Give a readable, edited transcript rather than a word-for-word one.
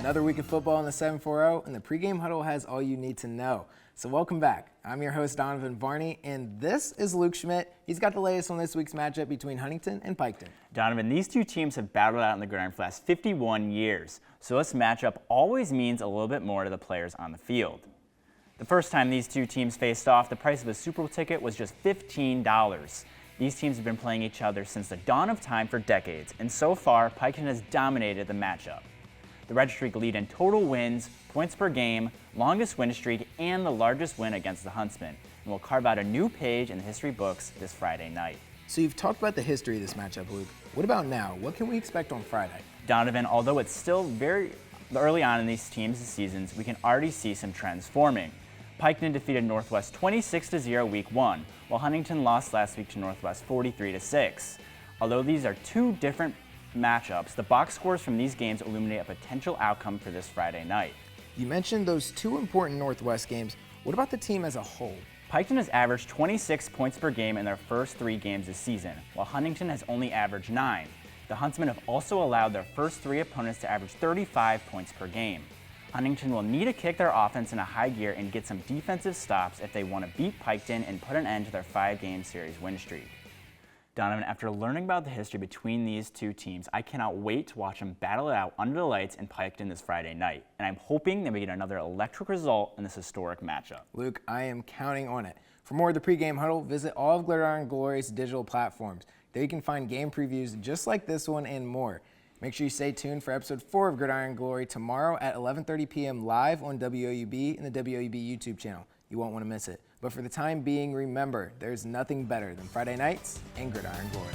Another week of football in the 740, and the pregame huddle has all you need to know. So welcome back. I'm your host, Donovan Varney, and this is Luke Schmitt. He's got the latest on this week's matchup between Huntington and Piketon. Donovan, these two teams have battled out in the Gridiron for the last 51 years, so this matchup always means a little bit more to the players on the field. The first time these two teams faced off, the price of a Super Bowl ticket was just $15. These teams have been playing each other since the dawn of time for decades, and so far, Piketon has dominated the matchup. The Redstreaks lead in total wins, points per game, longest win streak, and the largest win against the Huntsman, and will carve out a new page in the history books this Friday night. So you've talked about the history of this matchup, Luke. What about now? What can we expect on Friday? Donovan, although it's still very early on in these teams' seasons, we can already see some trends forming. Piketon defeated Northwest 26-0 week 1, while Huntington lost last week to Northwest 43-6. Although these are two different matchups, the box scores from these games illuminate a potential outcome for this Friday night. You mentioned those two important Northwest games. What about the team as a whole? Piketon has averaged 26 points per game in their first 3 games this season, while Huntington has only averaged 9. The Huntsmen have also allowed their first 3 opponents to average 35 points per game. Huntington will need to kick their offense into high gear and get some defensive stops if they want to beat Piketon and put an end to their 5-game series win streak. Donovan, after learning about the history between these two teams, I cannot wait to watch them battle it out under the lights in Piketon this Friday night, and I'm hoping that we get another electric result in this historic matchup. Luke, I am counting on it. For more of the pregame huddle, visit all of Gridiron Glory's digital platforms. There you can find game previews just like this one and more. Make sure you stay tuned for episode 4 of Gridiron Glory tomorrow at 11:30 p.m. live on WOUB and the WOUB YouTube channel. You won't want to miss it. But for the time being, remember, there's nothing better than Friday nights and Gridiron Glory.